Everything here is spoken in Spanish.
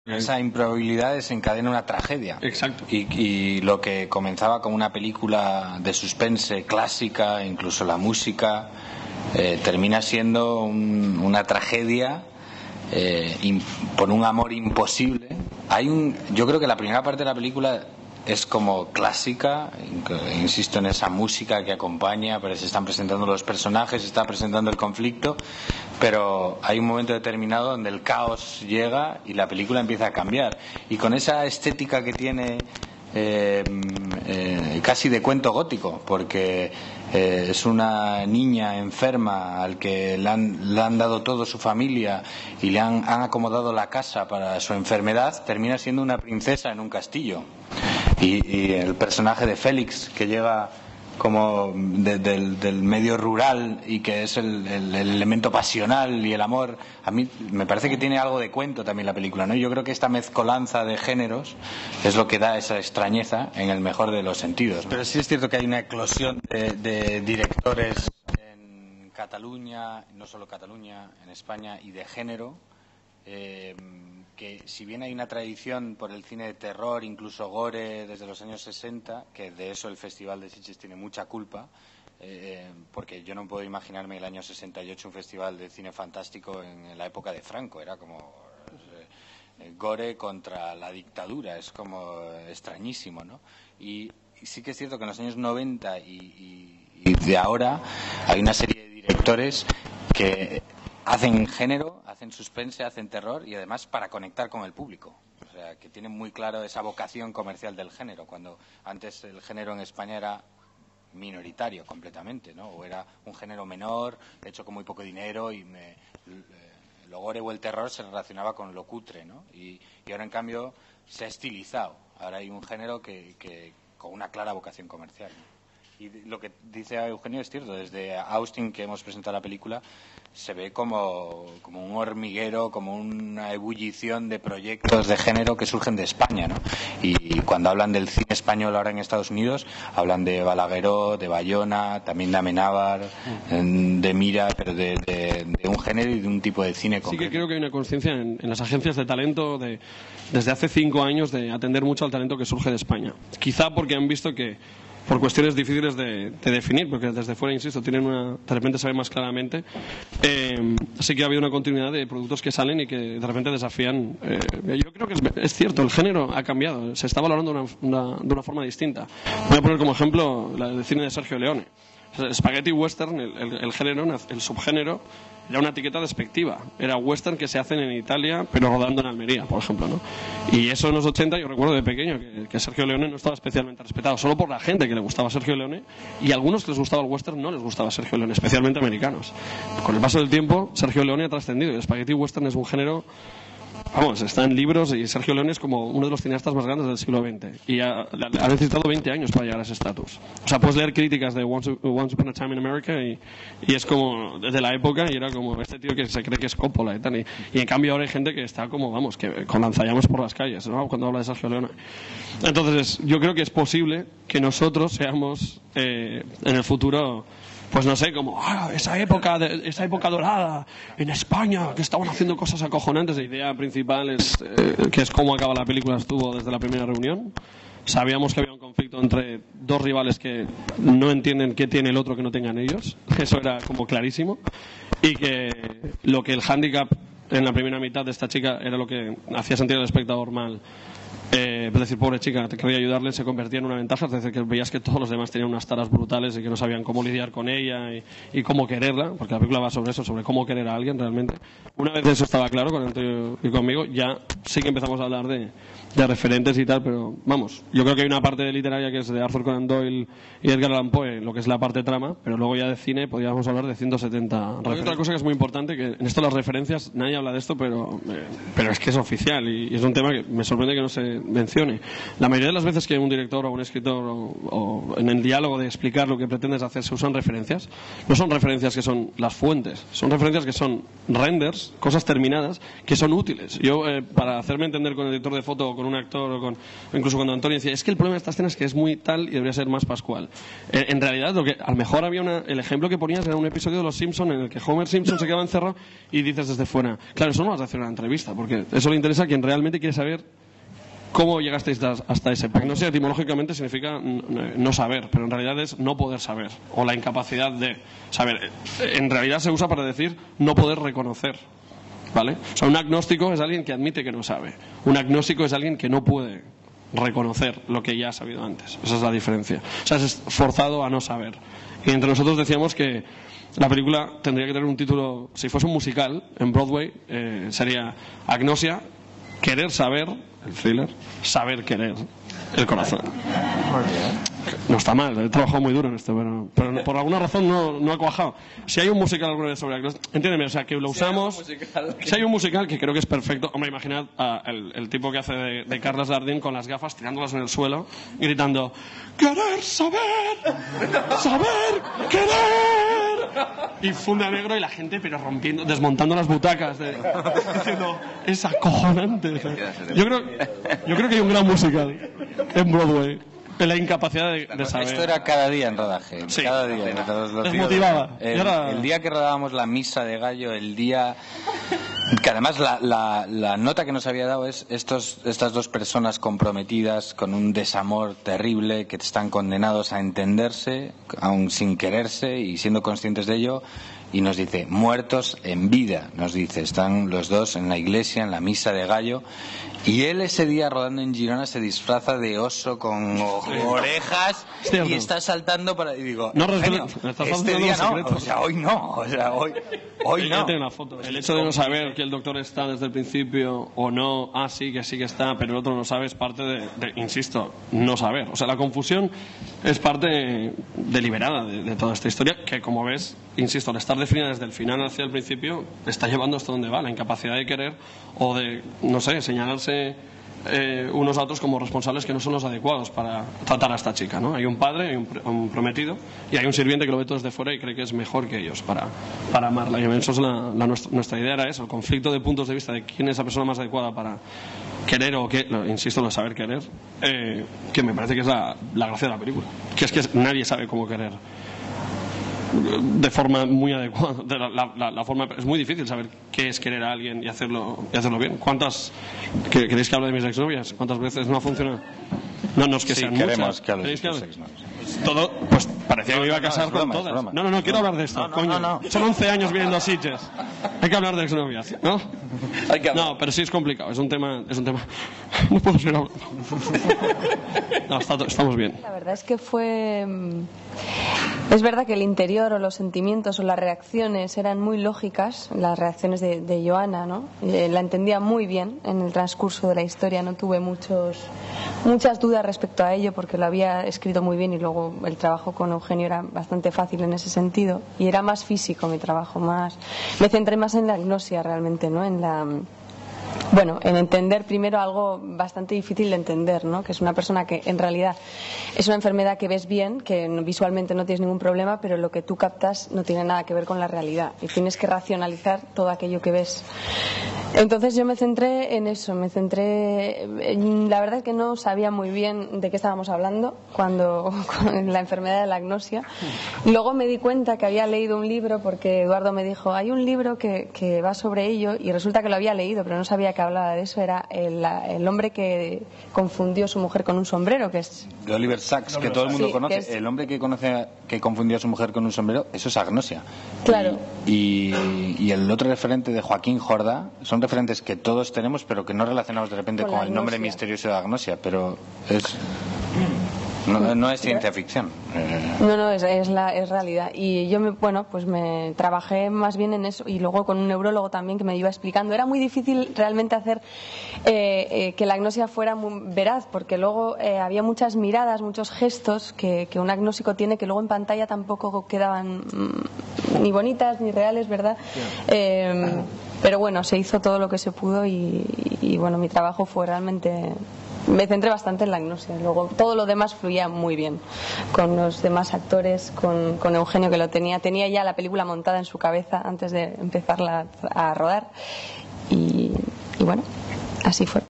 Esa improbabilidad desencadena una tragedia. Exacto. Y lo que comenzaba como una película de suspense clásica, incluso la música, termina siendo una tragedia por un amor imposible. Yo creo que la primera parte de la película es como clásica, insisto en esa música que acompaña, pero se están presentando los personajes, se está presentando el conflicto, pero hay un momento determinado donde el caos llega y la película empieza a cambiar. Y con esa estética que tiene casi de cuento gótico, porque es una niña enferma al que le han dado todo su familia y le han acomodado la casa para su enfermedad, termina siendo una princesa en un castillo. Y el personaje de Félix, que llega como del medio rural y que es el elemento pasional y el amor, a mí me parece que tiene algo de cuento también la película, ¿no? Yo creo que esta mezcolanza de géneros es lo que da esa extrañeza en el mejor de los sentidos, ¿no? Pero sí es cierto que hay una eclosión de directores en Cataluña, no solo Cataluña, en España, y de género, que si bien hay una tradición por el cine de terror, incluso gore, desde los años 60, que de eso el Festival de Sitges tiene mucha culpa, porque yo no puedo imaginarme el año 68 un festival de cine fantástico en la época de Franco, era como gore contra la dictadura, es como extrañísimo, ¿no? Y sí que es cierto que en los años 90 y de ahora hay una serie de directores que hacen género, hacen suspense, hacen terror, y además para conectar con el público. O sea, que tienen muy claro esa vocación comercial del género, cuando antes el género en España era minoritario completamente, ¿no? O era un género menor, hecho con muy poco dinero, y el gore o el terror se relacionaba con lo cutre, ¿no? Y ahora, en cambio, se ha estilizado. Ahora hay un género que con una clara vocación comercial, ¿no? Y lo que dice Eugenio es cierto. Desde Austin, que hemos presentado la película, se ve como un hormiguero, como una ebullición de proyectos de género que surgen de España, ¿no? Y cuando hablan del cine español ahora en Estados Unidos, hablan de Balagueró, de Bayona, también de Amenábar, de Mira, pero de un género y de un tipo de cine concreto. Sí, que creo que hay una conciencia en las agencias de talento desde hace 5 años de atender mucho al talento que surge de España. Quizá porque han visto que, por cuestiones difíciles de definir, porque desde fuera, insisto, de repente se ve más claramente, sí que ha habido una continuidad de productos que salen y que de repente desafían. Yo creo que es cierto, el género ha cambiado, se está valorando de una forma distinta. Voy a poner como ejemplo el cine de Sergio Leone. El spaghetti western, el género, el subgénero, era una etiqueta despectiva. Era western que se hacen en Italia, pero rodando en Almería, por ejemplo, ¿no? Y eso en los 80, yo recuerdo de pequeño que Sergio Leone no estaba especialmente respetado, solo por la gente que le gustaba Sergio Leone, y a algunos que les gustaba el western no les gustaba Sergio Leone, especialmente americanos. Con el paso del tiempo, Sergio Leone ha trascendido, y el spaghetti western es un género... Vamos, está en libros, y Sergio Leone es como uno de los cineastas más grandes del siglo XX. Y ha necesitado 20 años para llegar a ese estatus. O sea, puedes leer críticas de Once Upon a Time in America y es como desde la época, y era como este tío que se cree que es Coppola y tal. Y en cambio ahora hay gente que está como, vamos, que con lanzallamas por las calles, ¿no? Cuando habla de Sergio Leone. Entonces, yo creo que es posible que nosotros seamos en el futuro... Pues no sé, como esa época dorada en España, que estaban haciendo cosas acojonantes. La idea principal es que es cómo acaba la película, estuvo desde la primera reunión. Sabíamos que había un conflicto entre dos rivales que no entienden qué tiene el otro que no tengan ellos. Eso era como clarísimo. Y que lo que el hándicap en la primera mitad de esta chica era lo que hacía sentir al espectador mal. Es decir, pobre chica, te quería ayudarle, se convertía en una ventaja, es decir, que veías que todos los demás tenían unas taras brutales y que no sabían cómo lidiar con ella y cómo quererla, porque la película va sobre eso, sobre cómo querer a alguien realmente. Una vez eso estaba claro con Antonio y conmigo, ya sí que empezamos a hablar de referentes y tal, pero vamos, yo creo que hay una parte de literaria que es de Arthur Conan Doyle y Edgar Allan Poe, lo que es la parte trama, pero luego ya de cine podríamos hablar de 170 referencias. Hay otra cosa que es muy importante, que en esto las referencias, nadie habla de esto, pero es que es oficial, y es un tema que me sorprende que no se mencione. La mayoría de las veces que un director o un escritor o en el diálogo de explicar lo que pretendes hacer se usan referencias, no son referencias que son las fuentes, son referencias que son renders, cosas terminadas, que son útiles. Yo, para hacerme entender con el director de foto o con un actor o incluso cuando Antonio decía, es que el problema de esta escena es que es muy tal y debería ser más Pascual. En realidad, a lo mejor había el ejemplo que ponías era un episodio de Los Simpson en el que Homer Simpson se quedaba encerrado y dices desde fuera, claro, eso no vas a hacer una entrevista, porque eso le interesa a quien realmente quiere saber cómo llegasteis hasta ese punto. No sé, etimológicamente significa no saber, pero en realidad es no poder saber, o la incapacidad de saber. En realidad se usa para decir no poder reconocer, ¿vale? O sea, un agnóstico es alguien que admite que no sabe. Un agnóstico es alguien que no puede reconocer lo que ya ha sabido antes. Esa es la diferencia. O sea, es forzado a no saber. Y entre nosotros decíamos que la película tendría que tener un título, si fuese un musical en Broadway, sería Agnosia, querer saber, el thriller, saber querer, el corazón. No está mal, he trabajado muy duro en esto, pero por alguna razón no ha cuajado. Si hay un musical alguna vez sobre Agnosia, entiéndeme, o sea, que lo usamos. Si hay un musical que creo que es perfecto, hombre, imaginad el tipo que hace de Carlos Dardín con las gafas, tirándolas en el suelo, gritando, querer saber, saber querer. Y funde a negro y la gente, pero rompiendo, desmontando las butacas, diciendo, es acojonante. Yo creo que hay un gran musical en Broadway. La incapacidad de saber. Esto era cada día en rodaje. Sí. Cada día. Desmotivaba. El día que rodábamos la misa de gallo, el día que además la nota que nos había dado es estas dos personas comprometidas con un desamor terrible, que están condenados a entenderse, aun sin quererse y siendo conscientes de ello. Y nos dice, muertos en vida, nos dice, están los dos en la iglesia, en la misa de gallo, y él ese día rodando en Girona se disfraza de oso con orejas y está saltando para... Y digo, no, genio, este día no, o sea, hoy no, o sea, hoy no. Tengo una foto. El hecho de no saber que el doctor está desde el principio o no, sí que está, pero el otro no sabe, es parte de insisto, no saber. O sea, la confusión es parte deliberada de toda esta historia, que como ves, insisto, al estar definida desde el final hacia el principio, está llevando hasta donde va, la incapacidad de querer o de, no sé, señalarse unos a otros como responsables que no son los adecuados para tratar a esta chica, ¿no? Hay un padre, hay un prometido y hay un sirviente que lo ve todo desde fuera y cree que es mejor que ellos para amarla. Y eso es nuestra idea era eso, el conflicto de puntos de vista de quién es la persona más adecuada para querer o qué, insisto, lo de saber querer, que me parece que es la gracia de la película, que es que nadie sabe cómo querer de forma muy adecuada. La forma, es muy difícil saber qué es querer a alguien y hacerlo bien. ¿Queréis que hable de mis exnovias? ¿Cuántas veces no ha funcionado? No es que sean queremos muchas. Que hable de tus exnovias. Todo, pues parecía que me iba a casar con todas. No, quiero hablar de esto, coño. Son 11 años viviendo a Sitges. Hay que hablar de exnovias, ¿no? No, pero sí es complicado, es un tema. No puedo seguir hablando. No, estamos bien. La verdad es que fue... Es verdad que el interior o los sentimientos o las reacciones eran muy lógicas, las reacciones de Joana, ¿no? La entendía muy bien en el transcurso de la historia, no tuve muchas dudas respecto a ello porque lo había escrito muy bien y luego el trabajo con Eugenio era bastante fácil en ese sentido y era más físico mi trabajo, me centré más en la agnosia realmente, ¿no? En entender primero algo bastante difícil de entender, ¿no? Que es una persona que en realidad es una enfermedad que ves bien, que visualmente no tienes ningún problema, pero lo que tú captas no tiene nada que ver con la realidad y tienes que racionalizar todo aquello que ves. Entonces yo me centré en eso, la verdad es que no sabía muy bien de qué estábamos hablando con la enfermedad de la agnosia. Luego me di cuenta que había leído un libro porque Eduardo me dijo, hay un libro que va sobre ello y resulta que lo había leído, pero no sabía que hablaba de eso. Era el hombre que confundió a su mujer con un sombrero, que es... De Oliver Sacks, que todo el mundo conoce. El hombre que confundió a su mujer con un sombrero, eso es agnosia. Claro. Y el otro referente de Joaquín Jordá son referentes que todos tenemos pero que no relacionamos de repente con el nombre misterioso de agnosia, pero no es ciencia ficción. No, es realidad. Y yo me trabajé más bien en eso y luego con un neurólogo también que me iba explicando. Era muy difícil realmente hacer que la agnosia fuera muy veraz porque luego había muchas miradas, muchos gestos que un agnóstico tiene que luego en pantalla tampoco quedaban ni bonitas ni reales, ¿verdad? Pero bueno, se hizo todo lo que se pudo y mi trabajo fue realmente me centré bastante en la Agnosia. Luego todo lo demás fluía muy bien con los demás actores, con Eugenio, que tenía ya la película montada en su cabeza antes de empezarla a rodar, y bueno, así fue.